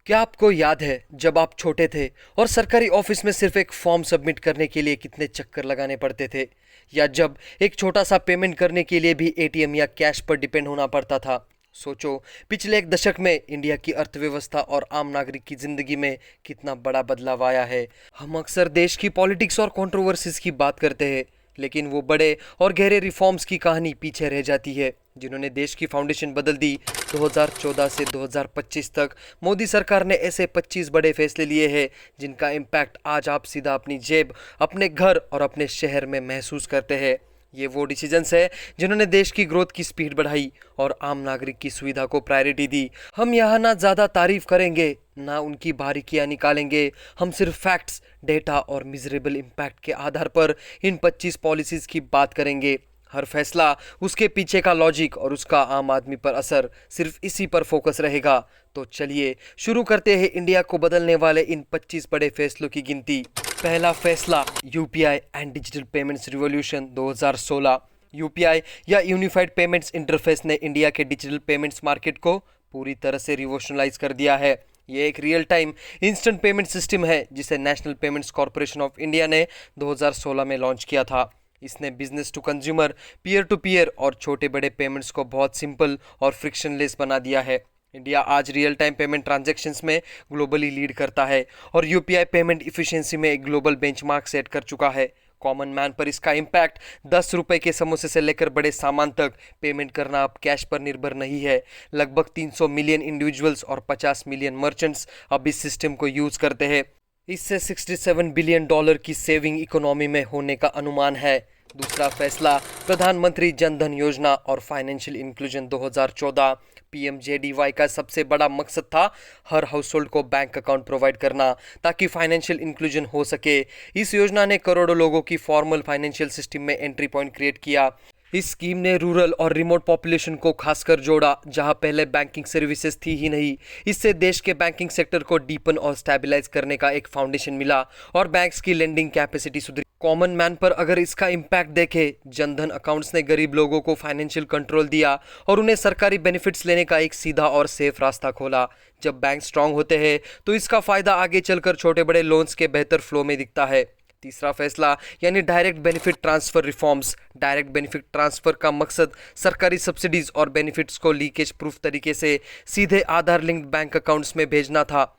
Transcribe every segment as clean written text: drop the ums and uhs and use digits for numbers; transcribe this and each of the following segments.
क्या आपको याद है जब आप छोटे थे और सरकारी ऑफिस में सिर्फ एक फॉर्म सबमिट करने के लिए कितने चक्कर लगाने पड़ते थे? या जब एक छोटा सा पेमेंट करने के लिए भी एटीएम या कैश पर डिपेंड होना पड़ता था? सोचो, पिछले एक दशक में इंडिया की अर्थव्यवस्था और आम नागरिक की जिंदगी में कितना बड़ा बदलाव आया है। हम अक्सर देश की पॉलिटिक्स और कंट्रोवर्सीज की बात करते हैं, लेकिन वो बड़े और गहरे रिफॉर्म्स की कहानी पीछे रह जाती है जिन्होंने देश की फाउंडेशन बदल दी। 2014 से 2025 तक मोदी सरकार ने ऐसे 25 बड़े फैसले लिए हैं जिनका इम्पैक्ट आज आप सीधा अपनी जेब, अपने घर और अपने शहर में महसूस करते हैं। ये वो डिसीजंस है जिन्होंने देश की ग्रोथ की स्पीड बढ़ाई और आम नागरिक की सुविधा को प्रायोरिटी दी। हम यहाँ ना ज़्यादा तारीफ करेंगे ना उनकी बारीकियां निकालेंगे। हम सिर्फ फैक्ट्स, डेटा और मिजरेबल इम्पैक्ट के आधार पर इन 25 पॉलिसीज़ की बात करेंगे। हर फैसला, उसके पीछे का लॉजिक और उसका आम आदमी पर असर, सिर्फ इसी पर फोकस रहेगा। तो चलिए शुरू करते हैं इंडिया को बदलने वाले इन 25 बड़े फैसलों की गिनती। पहला फैसला, UPI and digital payments revolution 2016। UPI या यूनिफाइड पेमेंट्स इंटरफेस ने इंडिया के डिजिटल पेमेंट्स मार्केट को पूरी तरह से रिवोल्यूशनलाइज कर दिया है। ये एक real time instant payment system है जिसे national payments corporation of India ने 2016 में लॉन्च किया था। इसने business to consumer, peer to peer और छोटे बड़े पेमेंट्स को बहुत सिंपल और फ्रिक्शनलेस बना दिया है। इंडिया आज रियल टाइम पेमेंट ट्रांजैक्शंस में ग्लोबली लीड करता है और यूपीआई पेमेंट इफिशिएंसी में एक ग्लोबल बेंचमार्क सेट कर चुका है। कॉमन मैन पर इसका इम्पैक्ट 10 रुपए के समोसे से लेकर बड़े सामान तक पेमेंट करना अब कैश पर निर्भर नहीं है। लगभग 300 मिलियन इंडिविजुअल्स और 50 मिलियन मर्चेंट्स अब इस सिस्टम को यूज करते हैं। इससे $67 बिलियन की सेविंग इकोनॉमी में होने का अनुमान है। दूसरा फैसला, प्रधानमंत्री जन धन योजना और फाइनेंशियल इंक्लूजन 2014। पीएमजेडीवाई का सबसे बड़ा मकसद था हर हाउस होल्ड को बैंक अकाउंट प्रोवाइड करना ताकि फाइनेंशियल इंक्लूजन हो सके। इस योजना ने करोड़ों लोगों की फॉर्मल फाइनेंशियल सिस्टम में एंट्री पॉइंट क्रिएट किया। इस स्कीम ने रूरल और रिमोट पॉपुलेशन को खासकर जोड़ा जहां पहले बैंकिंग सर्विसेज थी ही नहीं। इससे देश के बैंकिंग सेक्टर को डीपन और स्टेबलाइज करने का एक फाउंडेशन मिला और बैंक्स की लेंडिंग कैपेसिटी सुधरी। कॉमन मैन पर अगर इसका इम्पैक्ट देखें, जनधन अकाउंट्स ने गरीब लोगों को फाइनेंशियल कंट्रोल दिया और उन्हें सरकारी बेनिफिट्स लेने का एक सीधा और सेफ रास्ता खोला। जब बैंक स्ट्रांग होते हैं तो इसका फायदा आगे चलकर छोटे बड़े लोन्स के बेहतर फ्लो में दिखता है। तीसरा फैसला, यानी direct benefit transfer reforms. Direct benefit transfer का मकसद सरकारी सब्सिडीज और बेनिफिट्स को लीकेज प्रूफ तरीके से सीधे आधार लिंक्ड बैंक अकाउंट्स में भेजना था।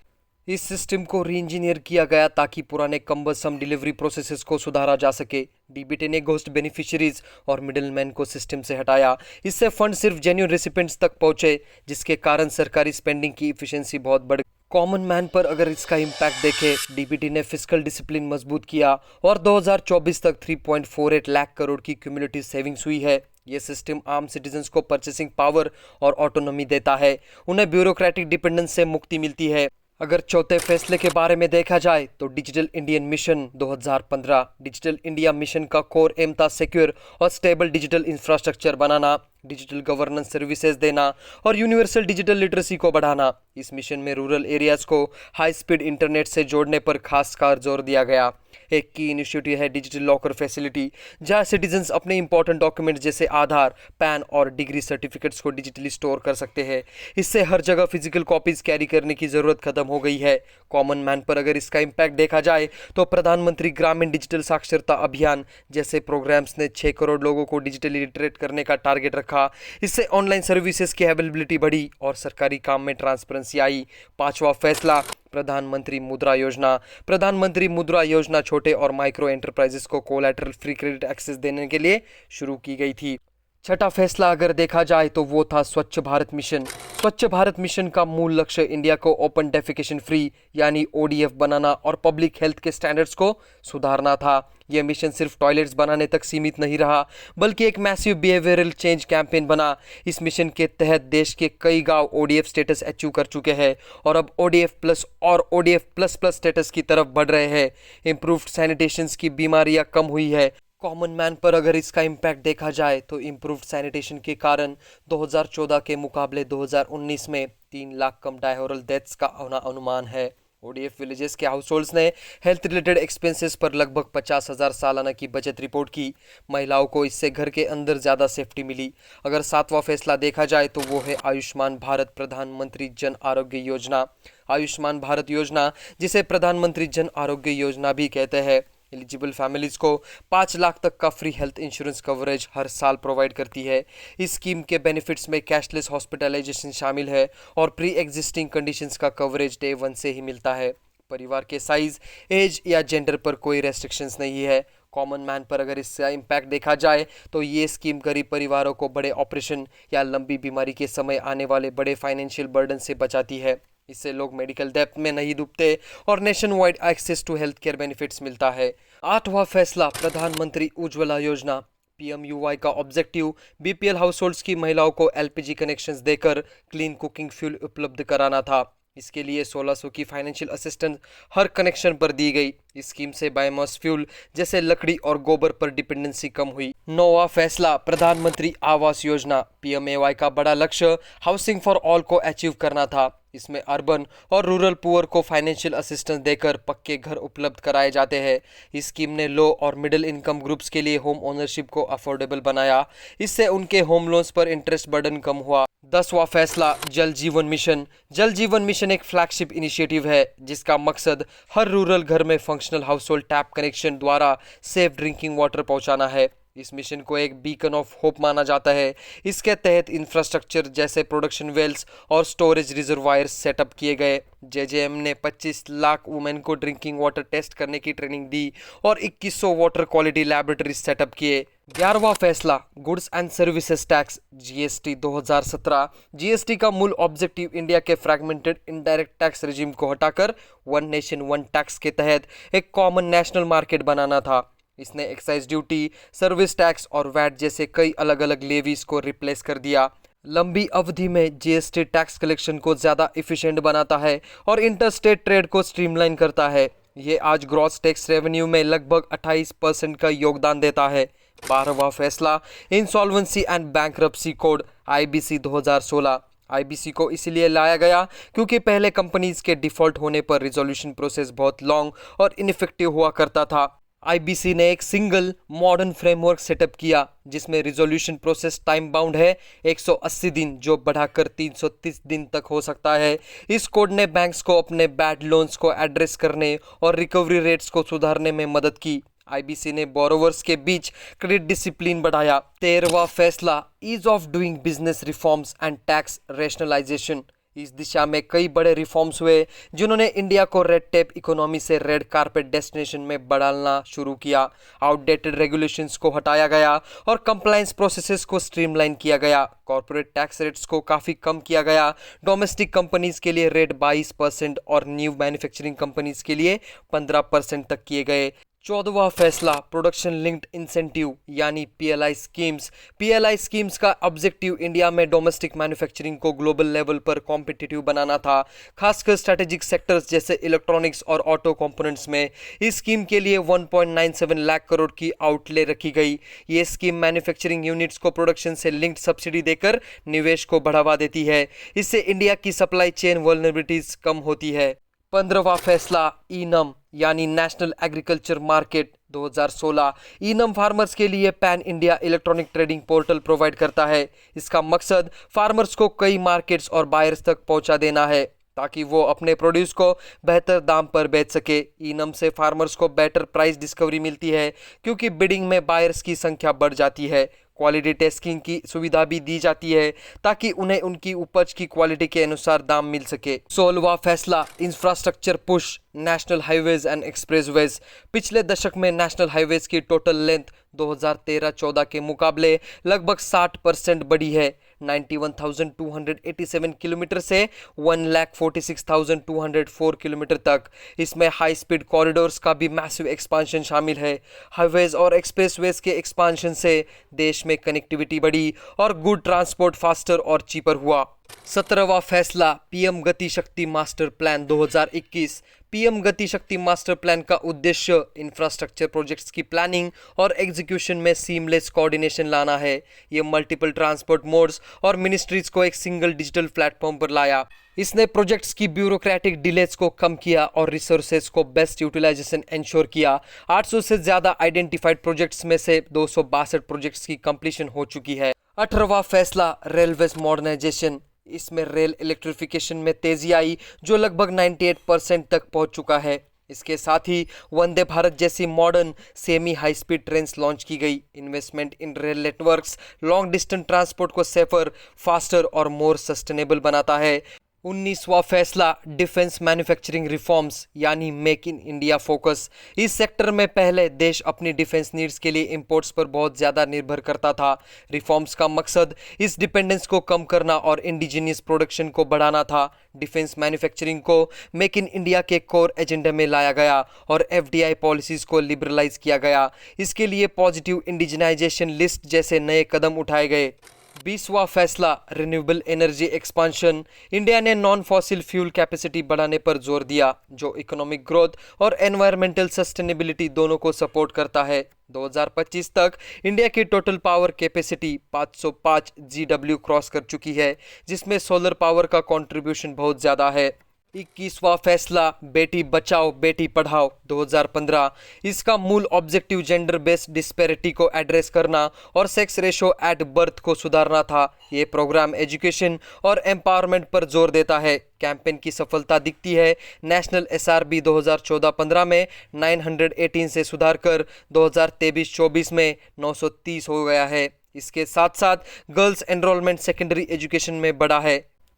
इस सिस्टम को री इंजीनियर किया गया ताकि पुराने कम्बरसम डिलीवरी प्रोसेसेस को सुधारा जा सके। डीबीटी ने घोस्ट बेनिफिशियरीज और मिडिलमैन को सिस्टम से हटाया। इससे फंड सिर्फ जेन्युइन रेसिपिएंट्स तक पहुंचे, जिसके कारण सरकारी स्पेंडिंग की इफिशिएंसी बहुत बढ़ गई। कॉमन मैन पर अगर इसका इम्पैक्ट देखें, डीबीटी ने फिस्कल डिसिप्लिन मजबूत किया और 2024 तक 3.48 लाख करोड़ की क्यूमुलेटिव सेविंग्स हुई है। ये सिस्टम आम सिटीजन्स को परचेसिंग पावर और ऑटोनॉमी देता है। उन्हें ब्यूरोक्रेटिक डिपेंडेंस से मुक्ति मिलती है। अगर चौथे फैसले के बारे में देखा जाए तो digital Indian mission 2015। Digital India mission का कोर एम था सिक्योर और स्टेबल डिजिटल इंफ्रास्ट्रक्चर बनाना, डिजिटल गवर्नेंस सर्विसेज देना और यूनिवर्सल डिजिटल लिटरेसी को बढ़ाना। इस मिशन में रूरल एरियाज को हाई स्पीड इंटरनेट से जोड़ने पर खासकर जोर दिया गया। एक की इनिशिएटिव है डिजिटल लॉकर फैसिलिटी, जहां सिटीजन्स अपने इंपॉर्टेंट डॉक्यूमेंट्स जैसे आधार, पैन और डिग्री सर्टिफिकेट्स को डिजिटली स्टोर कर सकते हैं। इससे हर जगह फिजिकल कॉपीज कैरी करने की जरूरत खत्म हो गई है। कॉमन मैन पर अगर इसका इम्पैक्ट देखा जाए तो प्रधानमंत्री ग्रामीण डिजिटल साक्षरता अभियान जैसे प्रोग्राम्स ने 6 करोड़ लोगों को डिजिटली लिटरेट करने का टारगेट रखा। इससे ऑनलाइन सर्विसेज की अवेलेबिलिटी बढ़ी और सरकारी काम में ट्रांसपेरेंसी आई। पांचवा फैसला, प्रधानमंत्री मुद्रा योजना। प्रधानमंत्री मुद्रा योजना छोटे और माइक्रो एंटरप्राइजेस को कोलैटरल फ्री क्रेडिट एक्सेस देने के लिए शुरू की गई थी। छठा फैसला अगर देखा जाए तो वो था स्वच्छ भारत मिशन। स्वच्छ भारत मिशन का मूल लक्ष्य इंडिया को ओपन डेफिकेशन फ्री यानी ओडीएफ बनाना और पब्लिक हेल्थ के स्टैंडर्ड्स को सुधारना था। यह मिशन सिर्फ टॉयलेट्स बनाने तक सीमित नहीं रहा, बल्कि एक मैसिव बिहेवियरल चेंज कैंपेन बना। इस मिशन के तहत देश के कई गांव ओडीएफ स्टेटस अचीव कर चुके हैं और अब ओडीएफ प्लस और ओडीएफ प्लस प्लस स्टेटस की तरफ बढ़ रहे हैं। इम्प्रूव्ड सैनिटेशन की बीमारियां कम हुई है। कॉमन मैन पर अगर इसका इम्पैक्ट देखा जाए तो इम्प्रूव्ड सैनिटेशन के कारण 2014 के मुकाबले 2019 में 3 लाख कम डायहोरल डेथ्स का होना अनुमान है। ओडीएफ विलेजेस के हाउस होल्ड्स ने हेल्थ रिलेटेड एक्सपेंसेस पर लगभग 50,000 सालाना की बचत रिपोर्ट की। महिलाओं को इससे घर के अंदर ज़्यादा सेफ्टी मिली। अगर सातवां फैसला देखा जाए तो वो है आयुष्मान भारत प्रधानमंत्री जन आरोग्य योजना। आयुष्मान भारत योजना, जिसे प्रधानमंत्री जन आरोग्य योजना भी कहते हैं, एलिजिबल फैमिलीज को 5 लाख तक का फ्री हेल्थ इंश्योरेंस कवरेज हर साल प्रोवाइड करती है। इस स्कीम के बेनिफिट्स में कैशलेस हॉस्पिटलाइजेशन शामिल है और प्री एग्जिस्टिंग कंडीशंस का कवरेज डे 1 से ही मिलता है। परिवार के साइज, एज या जेंडर पर कोई रेस्ट्रिक्शंस नहीं है। कॉमन मैन पर अगर इसका इम्पैक्ट देखा जाए तो ये स्कीम गरीब परिवारों को बड़े ऑपरेशन या लंबी बीमारी के समय आने वाले बड़े फाइनेंशियल बर्डन से बचाती है। इससे लोग मेडिकल डेप्थ में नहीं डूबते और nationwide access to health care benefits मिलता है। 8वां फैसला, प्रधानमंत्री उज्ज्वला योजना। PMUY का ऑब्जेक्टिव BPL हाउसहोल्ड्स की महिलाओं को LPG कनेक्शंस देकर क्लीन कुकिंग फ्यूल उपलब्ध कराना था। इसके लिए 1600 की फाइनेंशियल असिस्टेंस हर कनेक्शन पर दी गई। इस स्कीम से बायोमास फ्यूल जैसे लकड़ी और गोबर पर डिपेंडेंसी कम हुई। 9वां फैसला, प्रधानमंत्री आवास योजना। PMAY का बड़ा लक्ष्य हाउसिंग फॉर ऑल को अचीव करना था। इसमें अर्बन और रूरल पुअर को फाइनेंशियल असिस्टेंस देकर पक्के घर उपलब्ध कराए जाते हैं। इस स्कीम ने लो और मिडिल इनकम ग्रुप्स के लिए होम ओनरशिप को अफोर्डेबल बनाया। इससे उनके होम लोन्स पर इंटरेस्ट बर्डन कम हुआ। 10वां फैसला, जल जीवन मिशन। जल जीवन मिशन एक फ्लैगशिप इनिशिएटिव है जिसका मकसद हर रूरल घर में फंक्शनल हाउसहोल्ड टैप कनेक्शन द्वारा सेफ ड्रिंकिंग वाटर पहुंचाना है। इस मिशन को एक बीकन ऑफ होप माना जाता है। इसके तहत इंफ्रास्ट्रक्चर जैसे प्रोडक्शन वेल्स और स्टोरेज रिजर्वायर्स सेटअप किए गए। JJM ने 25 लाख वुमेन को ड्रिंकिंग वाटर टेस्ट करने की ट्रेनिंग दी और 2100 वाटर क्वालिटी लैबोरेटरी सेटअप किए। 11वां फैसला, goods and services tax GST 2017। GST का मूल ऑब्जेक्टिव इंडिया के फ्रैगमेंटेड इनडायरेक्ट टैक्स रेजिम को हटाकर वन नेशन वन टैक्स के तहत एक कॉमन नेशनल मार्केट बनाना था। इसने एक्साइज ड्यूटी, सर्विस टैक्स और वैट जैसे कई अलग अलग लेवीज को रिप्लेस कर दिया। लंबी अवधि में GST टैक्स कलेक्शन को ज़्यादा इफिशिएंट बनाता है और इंटरस्टेट ट्रेड को स्ट्रीमलाइन करता है। ये आज ग्रॉस टैक्स रेवेन्यू में लगभग 28% का योगदान देता है। 12वां फैसला, insolvency and bankruptcy code IBC 2016। IBC को इसलिए लाया गया क्योंकि पहले कंपनीज के डिफॉल्ट होने पर रिजोल्यूशन प्रोसेस बहुत लॉन्ग और इनइफेक्टिव हुआ करता था। IBC ने एक सिंगल मॉडर्न फ्रेमवर्क सेटअप किया जिसमें रिजोल्यूशन प्रोसेस टाइम बाउंड है 180 दिन, जो बढ़ाकर 330 दिन तक हो सकता है। इस कोड ने बैंक्स को अपने बैड लोन्स को एड्रेस करने और रिकवरी रेट्स को सुधारने में मदद की। IBC ने बोरोवर्स के बीच क्रेडिट डिसिप्लिन बढ़ाया। 13वां फैसला, ease of doing business reforms and tax rationalisation. इस दिशा में कई बड़े रिफॉर्म्स हुए जिन्होंने इंडिया को रेड टेप इकोनॉमी से रेड कारपेट डेस्टिनेशन में बढ़ाना शुरू किया। आउटडेटेड रेगुलेशंस को हटाया गया और कंप्लायंस प्रोसेसेस को स्ट्रीमलाइन किया गया। कॉर्पोरेट टैक्स रेट्स को काफ़ी कम किया गया। डोमेस्टिक कंपनीज के लिए रेट 22% और न्यू मैन्युफैक्चरिंग कंपनीज के लिए 15% तक किए गए। 14वां फैसला, प्रोडक्शन लिंक्ड इंसेंटिव यानी PLI स्कीम्स। PLI स्कीम्स का ऑब्जेक्टिव इंडिया में डोमेस्टिक मैन्युफैक्चरिंग को ग्लोबल लेवल पर कॉम्पिटिटिव बनाना था, खासकर स्ट्रेटेजिक सेक्टर्स जैसे इलेक्ट्रॉनिक्स और ऑटो कंपोनेंट्स में। इस स्कीम के लिए 1.97 लाख करोड़ की आउटले रखी गई। ये स्कीम मैन्युफैक्चरिंग यूनिट्स को प्रोडक्शन से लिंक्ड सब्सिडी देकर निवेश को बढ़ावा देती है। इससे इंडिया की सप्लाई चेन वल्नरेबिलिटीज कम होती है। 15वां फैसला, ENAM यानी national agriculture market 2016। ENAM farmers के लिए pan India electronic trading portal provide करता है। इसका मकसद फार्मर्स को कई मार्केट्स और बायर्स तक पहुंचा देना है ताकि वो अपने प्रोड्यूस को बेहतर दाम पर बेच सके। ENAM से फार्मर्स को बेटर प्राइस डिस्कवरी मिलती है क्योंकि बिडिंग में बायर्स की संख्या बढ़ जाती है। क्वालिटी टेस्टिंग की सुविधा भी दी जाती है ताकि उन्हें उनकी उपज की क्वालिटी के अनुसार दाम मिल सके। 16वां फैसला, infrastructure push, national highways and expressways. पिछले दशक में नेशनल हाईवेज की टोटल लेंथ 2013-14 के मुकाबले लगभग 60% बढ़ी है। 91,287 किलोमीटर से 1,46,204 किलोमीटर तक। इसमें हाई स्पीड कॉरिडोर्स का भी मैसिव एक्सपांशन शामिल है। हाईवेज और एक्सप्रेसवेज के एक्सपांशन से देश में कनेक्टिविटी बढ़ी और गुड ट्रांसपोर्ट फास्टर और चीपर हुआ। 17वां फैसला, PM गति शक्ति मास्टर प्लान 2021। PM गति शक्ति मास्टर प्लान का उद्देश्य इंफ्रास्ट्रक्चर प्रोजेक्ट्स की प्लानिंग और एग्जीक्यूशन में सीमलेस कोऑर्डिनेशन लाना है। ये मल्टीपल ट्रांसपोर्ट मोड्स और मिनिस्ट्रीज को एक सिंगल डिजिटल प्लेटफॉर्म पर लाया। इसने प्रोजेक्ट्स की ब्यूरोक्रेटिक डिलेज को कम किया और रिसोर्सेज को बेस्ट यूटिलाइजेशन इंश्योर किया। 800 से ज़्यादा आइडेंटिफाइड प्रोजेक्ट्स में से 262 प्रोजेक्ट्स की कंप्लीशन हो चुकी है। 18वां फैसला, रेलवेज मॉडर्नाइजेशन। इसमें रेल इलेक्ट्रिफिकेशन में तेजी आई जो लगभग 98% तक पहुंच चुका है। इसके साथ ही वंदे भारत जैसी modern semi high speed trains launch की गई। इन्वेस्टमेंट इन rail networks long distance transport को सेफर, फास्टर और मोर सस्टेनेबल बनाता है। 19वां फैसला डिफेंस मैन्युफैक्चरिंग रिफॉर्म्स यानी मेक इन इंडिया फोकस। इस सेक्टर में पहले देश अपनी डिफेंस नीड्स के लिए इंपोर्ट्स पर बहुत ज़्यादा निर्भर करता था। रिफॉर्म्स का मकसद इस डिपेंडेंस को कम करना और इंडिजिनियस प्रोडक्शन को बढ़ाना था। डिफेंस मैन्युफैक्चरिंग को मेक इन इंडिया के कोर एजेंडे में लाया गया और एफडीआई पॉलिसीज़ को लिबरलाइज किया गया। इसके लिए पॉजिटिव इंडिजिनाइजेशन लिस्ट जैसे नए कदम उठाए गए। 20वां फैसला रिन्यूएबल एनर्जी एक्सपांशन। इंडिया ने नॉन फॉसिल फ्यूल कैपेसिटी बढ़ाने पर जोर दिया जो इकोनॉमिक ग्रोथ और एनवायरमेंटल सस्टेनेबिलिटी दोनों को सपोर्ट करता है। 2025 तक इंडिया की total power capacity 505 GW cross कर चुकी है, जिसमें सोलर पावर का कंट्रीब्यूशन बहुत ज़्यादा है। 21वां फैसला बेटी बचाओ बेटी पढ़ाओ 2015। इसका मूल ऑब्जेक्टिव जेंडर बेस्ड डिस्पैरिटी को एड्रेस करना और सेक्स रेशो एट बर्थ को सुधारना था। ये प्रोग्राम एजुकेशन और एम्पावरमेंट पर जोर देता है। कैंपेन की सफलता दिखती है। नेशनल SRB 2014-15 में 918 से सुधार कर 2023-24 में 930 हो गया है। इसके साथ साथ गर्ल्स एनरोलमेंट सेकेंडरी एजुकेशन में बढ़ा है।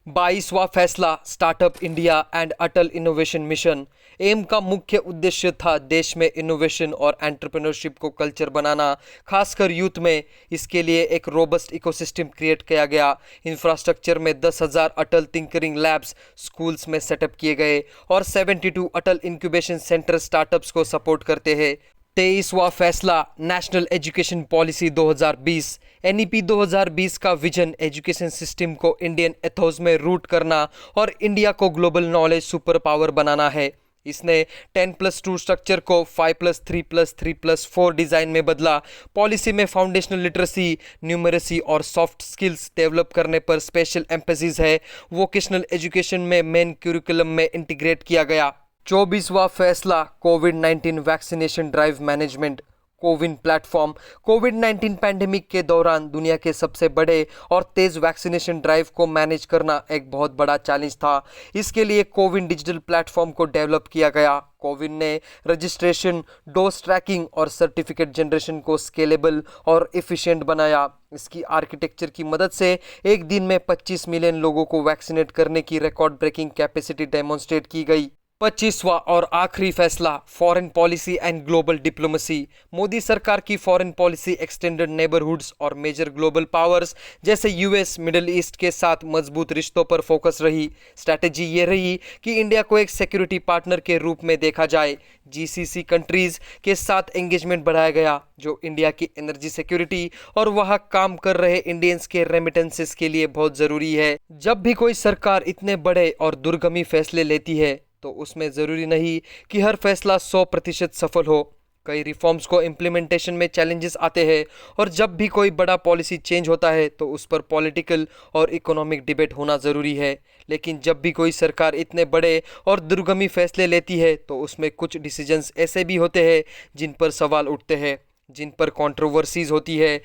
22वां फैसला startup India and Atal innovation mission. AIM का मुख्य उद्देश्य था देश में इनोवेशन और एंटरप्रेन्योरशिप को कल्चर बनाना, खासकर यूथ में। इसके लिए एक रोबस्ट इकोसिस्टम क्रिएट किया गया। इंफ्रास्ट्रक्चर में 10,000 अटल थिंकरिंग लैब्स स्कूल्स में सेटअप किए गए और 72 अटल इंक्यूबेशन सेंटर स्टार्टअप्स को सपोर्ट करते हैं। 23वां फैसला नेशनल एजुकेशन पॉलिसी 2020। NEP 2020 का विजन एजुकेशन सिस्टम को इंडियन एथोस में रूट करना और इंडिया को ग्लोबल नॉलेज सुपर पावर बनाना है। इसने 10+2 स्ट्रक्चर को 5+3+3+4 डिज़ाइन में बदला। पॉलिसी में फाउंडेशनल लिटरेसी, न्यूमरेसी और सॉफ्ट स्किल्स डेवलप करने पर स्पेशल एम्फेसिस है। वोकेशनल एजुकेशन में मेन क्यूरिकुलम में इंटीग्रेट किया गया। 24वां फैसला कोविड-19 vaccination drive management CoWIN platform. कोविड-19 पैंडेमिक के दौरान दुनिया के सबसे बड़े और तेज वैक्सीनेशन ड्राइव को मैनेज करना एक बहुत बड़ा चैलेंज था। इसके लिए कोविन डिजिटल प्लेटफॉर्म को डेवलप किया गया। कोविन ने रजिस्ट्रेशन, डोज ट्रैकिंग और सर्टिफिकेट जनरेशन को स्केलेबल और एफिशिएंट बनाया। इसकी आर्किटेक्चर की मदद से एक दिन में 25 मिलियन लोगों को वैक्सीनेट करने की रिकॉर्ड ब्रेकिंग कैपेसिटी डेमोन्स्ट्रेट की गई। 25वां और आखिरी फैसला foreign policy and global diplomacy. Modi सरकार की फॉरेन पॉलिसी एक्सटेंडेड नेबरहुड्स और मेजर ग्लोबल पावर्स जैसे US, मिडिल ईस्ट के साथ मजबूत रिश्तों पर फोकस रही। स्ट्रैटेजी ये रही कि इंडिया को एक सिक्योरिटी पार्टनर के रूप में देखा जाए। GCC कंट्रीज के साथ एंगेजमेंट बढ़ाया गया जो इंडिया की एनर्जी सिक्योरिटी और वहां काम कर रहे इंडियंस के रेमिटेंसेस के लिए बहुत ज़रूरी है। जब भी कोई सरकार इतने बड़े और दूरगामी फैसले लेती है तो उसमें ज़रूरी नहीं कि हर फैसला 100% सफल हो। कई रिफॉर्म्स को इम्प्लीमेंटेशन में चैलेंजेस आते हैं और जब भी कोई बड़ा पॉलिसी चेंज होता है तो उस पर पॉलिटिकल और इकोनॉमिक डिबेट होना ज़रूरी है। लेकिन जब भी कोई सरकार इतने बड़े और दूरगामी फैसले लेती है तो उसमें कुछ डिसीजंस ऐसे भी होते हैं जिन पर सवाल उठते हैं, जिन पर कंट्रोवर्सीज होती है।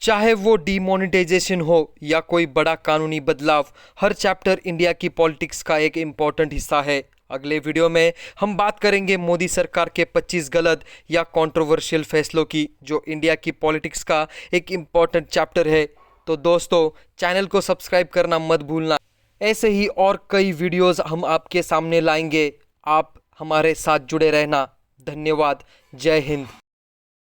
चाहे वो डीमोनेटाइजेशन हो या कोई बड़ा कानूनी बदलाव, हर चैप्टर इंडिया की पॉलिटिक्स का एक इम्पॉर्टेंट हिस्सा है। अगले वीडियो में हम बात करेंगे मोदी सरकार के 25 गलत या कंट्रोवर्शियल फैसलों की जो इंडिया की पॉलिटिक्स का एक इम्पॉर्टेंट चैप्टर है। तो दोस्तों, चैनल को सब्सक्राइब करना मत भूलना। ऐसे ही और कई वीडियोस हम आपके सामने लाएंगे। आप हमारे साथ जुड़े रहना। धन्यवाद। जय हिंद।